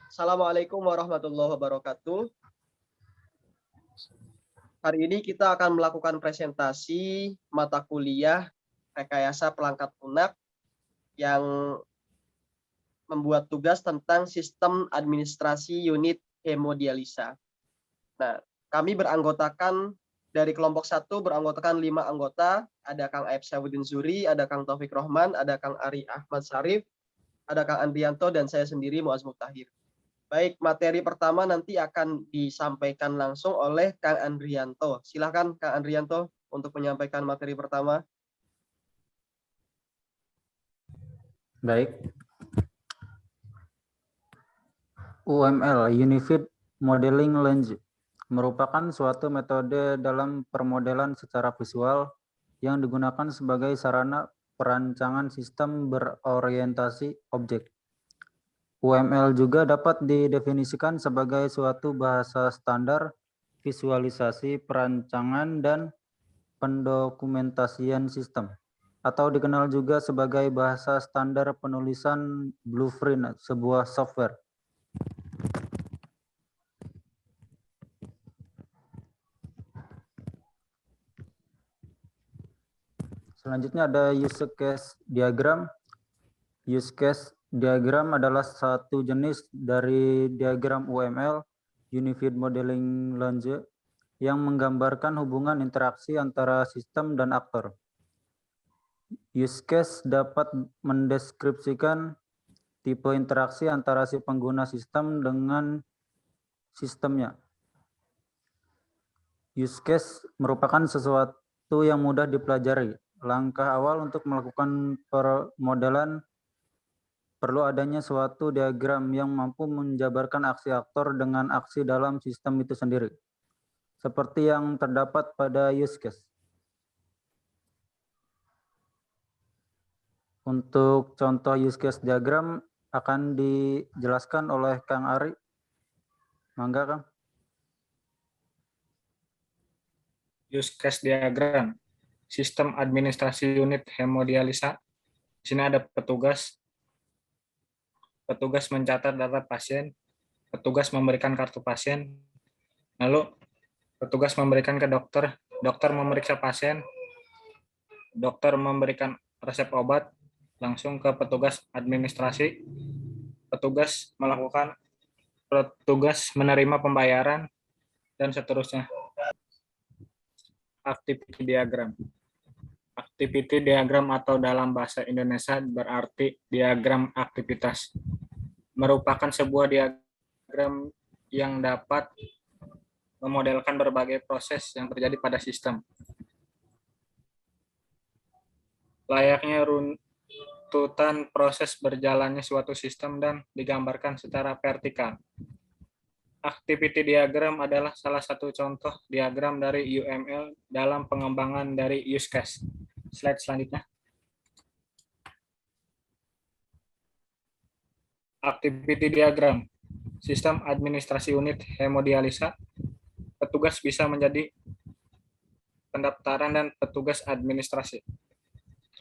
Assalamualaikum warahmatullahi wabarakatuh. Hari ini kita akan melakukan presentasi mata kuliah rekayasa perangkat lunak yang membuat tugas tentang sistem administrasi unit hemodialisa. Nah, kami beranggotakan dari kelompok 1 beranggotakan 5 anggota, ada Kang Aib Syahbudin Zuri, ada Kang Taufik Rohman, ada Kang Ari Ahmad Syarif, ada Kang Andrianto, dan saya sendiri Muaz Muftahir. Baik, materi pertama nanti akan disampaikan langsung oleh Kang Andrianto. Silakan Kang Andrianto untuk menyampaikan materi pertama. Baik. UML, Unified Modeling Language, merupakan suatu metode dalam permodelan secara visual yang digunakan sebagai sarana perancangan sistem berorientasi objek. UML juga dapat didefinisikan sebagai suatu bahasa standar visualisasi perancangan dan pendokumentasian sistem, atau dikenal juga sebagai bahasa standar penulisan blueprint sebuah software. Selanjutnya ada use case diagram. Use case diagram adalah satu jenis dari diagram UML, Unified Modeling Language, yang menggambarkan hubungan interaksi antara sistem dan aktor. Use case dapat mendeskripsikan tipe interaksi antara si pengguna sistem dengan sistemnya. Use case merupakan sesuatu yang mudah dipelajari. Langkah awal untuk melakukan permodelan perlu adanya suatu diagram yang mampu menjabarkan aksi aktor dengan aksi dalam sistem itu sendiri, seperti yang terdapat pada use case. Untuk contoh use case diagram akan dijelaskan oleh Kang Ari. Mangga, Kang. Use case diagram, sistem administrasi unit hemodialisa. Di sini ada petugas mencatat data pasien, petugas memberikan kartu pasien, lalu petugas memberikan ke dokter, dokter memeriksa pasien, dokter memberikan resep obat langsung ke petugas administrasi, petugas menerima pembayaran, dan seterusnya. Activity diagram. Activity diagram atau dalam bahasa Indonesia berarti diagram aktivitas. Merupakan sebuah diagram yang dapat memodelkan berbagai proses yang terjadi pada sistem. Layaknya runtutan proses berjalannya suatu sistem dan digambarkan secara vertikal. Activity diagram adalah salah satu contoh diagram dari UML dalam pengembangan dari use case. Slide selanjutnya. Activity diagram, sistem administrasi unit hemodialisa. Petugas bisa menjadi pendaftaran dan petugas administrasi.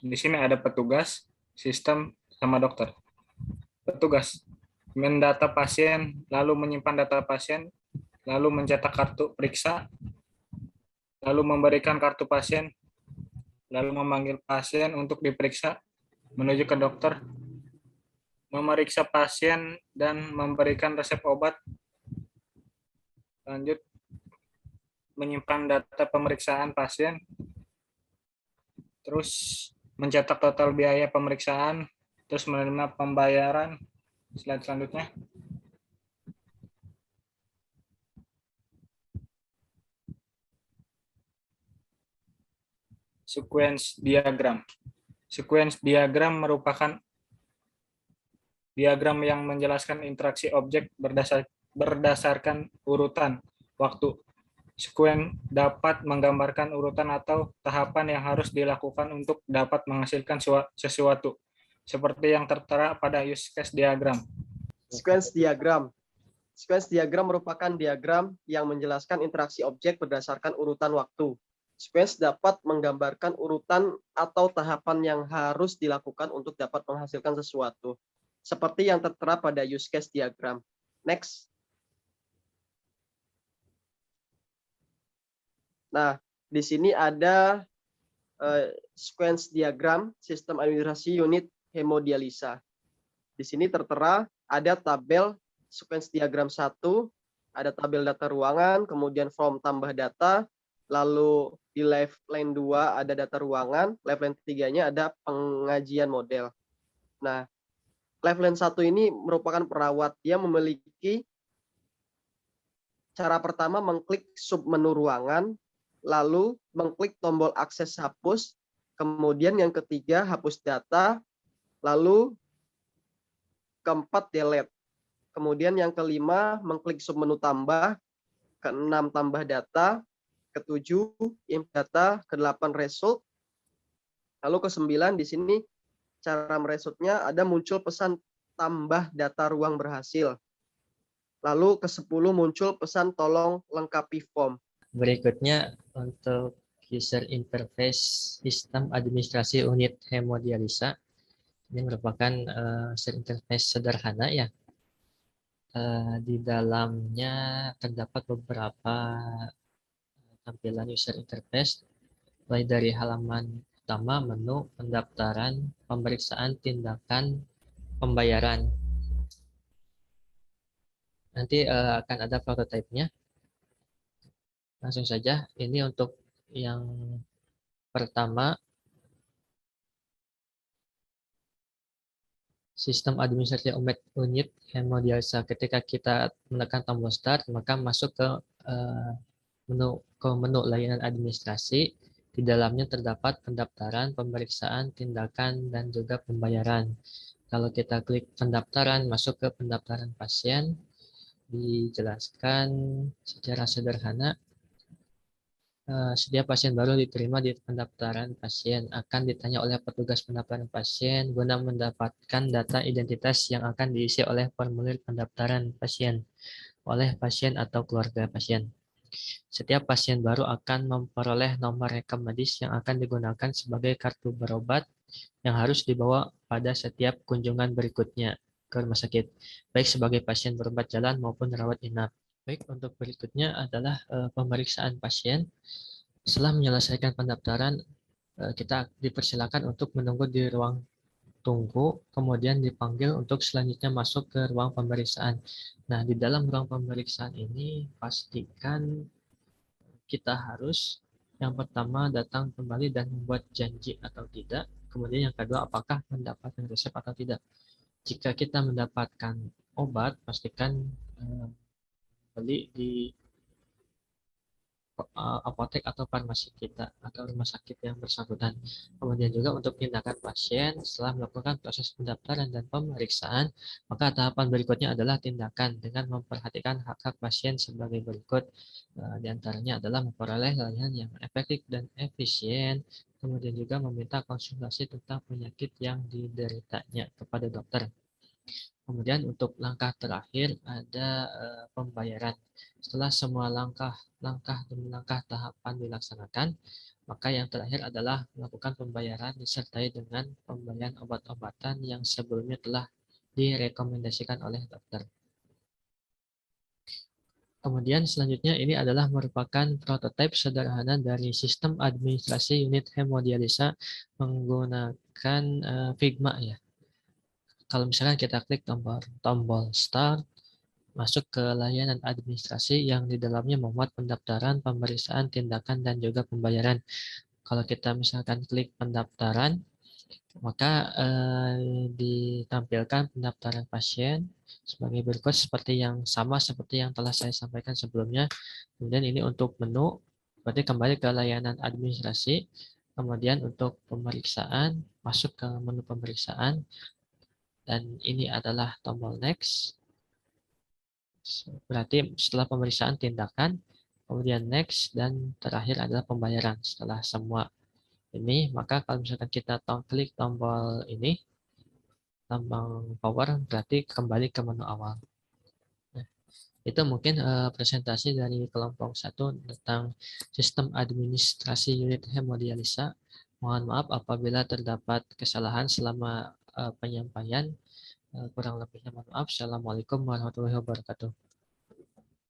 Di sini ada petugas, sistem, sama dokter. Petugas mendata pasien, lalu menyimpan data pasien, lalu mencetak kartu periksa, lalu memberikan kartu pasien, lalu memanggil pasien untuk diperiksa, menuju ke dokter, memeriksa pasien, dan memberikan resep obat. Lanjut, menyimpan data pemeriksaan pasien, terus mencetak total biaya pemeriksaan, terus menerima pembayaran. Slide selanjutnya. Sequence diagram. Sequence diagram merupakan diagram yang menjelaskan interaksi objek berdasarkan urutan waktu. Sequence dapat menggambarkan urutan atau tahapan yang harus dilakukan untuk dapat menghasilkan sesuatu, seperti yang tertera pada use case diagram. Sequence diagram. Sequence diagram merupakan diagram yang menjelaskan interaksi objek berdasarkan urutan waktu. Sequence dapat menggambarkan urutan atau tahapan yang harus dilakukan untuk dapat menghasilkan sesuatu, seperti yang tertera pada use case diagram. Next. Nah, di sini ada sequence diagram sistem administrasi unit hemodialisa. Di sini tertera ada tabel sequence diagram 1, ada tabel data ruangan, kemudian form tambah data, lalu di line 2 ada data ruangan, line 3-nya ada pengajian model. Nah, line 1 ini merupakan perawat. Dia memiliki cara pertama mengklik submenu ruangan, lalu mengklik tombol akses hapus, kemudian yang ketiga hapus data, lalu keempat delete. Kemudian yang kelima mengklik submenu tambah, keenam tambah data, ketujuh import data, kedelapan result, lalu kesembilan di sini cara meresutnya ada muncul pesan tambah data ruang berhasil. Lalu ke-10 muncul pesan tolong lengkapi form. Berikutnya untuk user interface sistem administrasi unit hemodialisa. Ini merupakan user interface sederhana ya. Di dalamnya terdapat beberapa tampilan user interface, mulai dari halaman utama, menu, pendaftaran, pemeriksaan, tindakan, pembayaran. Nanti akan ada prototipenya. Langsung saja, ini untuk yang pertama, sistem administrasi unit hemodialisa. Ketika kita menekan tombol start, maka masuk ke menu layanan administrasi. Di dalamnya terdapat pendaftaran, pemeriksaan, tindakan, dan juga pembayaran. Kalau kita klik pendaftaran, masuk ke pendaftaran pasien, dijelaskan secara sederhana. Setiap pasien baru diterima di pendaftaran pasien akan ditanya oleh petugas pendaftaran pasien guna mendapatkan data identitas yang akan diisi oleh formulir pendaftaran pasien oleh pasien atau keluarga pasien. Setiap pasien baru akan memperoleh nomor rekam medis yang akan digunakan sebagai kartu berobat yang harus dibawa pada setiap kunjungan berikutnya ke rumah sakit, baik sebagai pasien berobat jalan maupun rawat inap. Baik, untuk berikutnya adalah pemeriksaan pasien. Setelah menyelesaikan pendaftaran, kita dipersilakan untuk menunggu di ruang tunggu, kemudian dipanggil untuk selanjutnya masuk ke ruang pemeriksaan. Nah, di dalam ruang pemeriksaan ini pastikan kita harus yang pertama datang kembali dan membuat janji atau tidak. Kemudian yang kedua, apakah mendapatkan resep atau tidak. Jika kita mendapatkan obat, pastikan beli di apotek atau farmasi kita atau rumah sakit yang bersangkutan. Kemudian juga untuk tindakan pasien setelah melakukan proses pendaftaran dan pemeriksaan, maka tahapan berikutnya adalah tindakan dengan memperhatikan hak-hak pasien sebagai berikut. Di antaranya adalah memperoleh layanan yang efektif dan efisien, kemudian juga meminta konsultasi tentang penyakit yang dideritanya kepada dokter. Kemudian untuk langkah terakhir ada pembayaran. Setelah semua langkah demi langkah tahapan dilaksanakan, maka yang terakhir adalah melakukan pembayaran disertai dengan pembelian obat-obatan yang sebelumnya telah direkomendasikan oleh dokter. Kemudian selanjutnya ini adalah merupakan prototipe sederhana dari sistem administrasi unit hemodialisa menggunakan Figma ya. Kalau misalkan kita klik tombol start, masuk ke layanan administrasi yang di dalamnya memuat pendaftaran, pemeriksaan, tindakan, dan juga pembayaran. Kalau kita misalkan klik pendaftaran, maka ditampilkan pendaftaran pasien sebagai berikut seperti yang telah saya sampaikan sebelumnya. Kemudian ini untuk menu, berarti kembali ke layanan administrasi. Kemudian untuk pemeriksaan, masuk ke menu pemeriksaan. Dan ini adalah tombol next. Berarti setelah pemeriksaan tindakan, kemudian next, dan terakhir adalah pembayaran. Setelah semua ini, maka kalau misalkan kita klik tombol ini, tombol power, berarti kembali ke menu awal. Nah, itu mungkin presentasi dari kelompok 1 tentang sistem administrasi unit hemodialisa. Mohon maaf apabila terdapat kesalahan selama penyampaian. Kurang lebihnya mohon maaf. Assalamualaikum warahmatullahi wabarakatuh.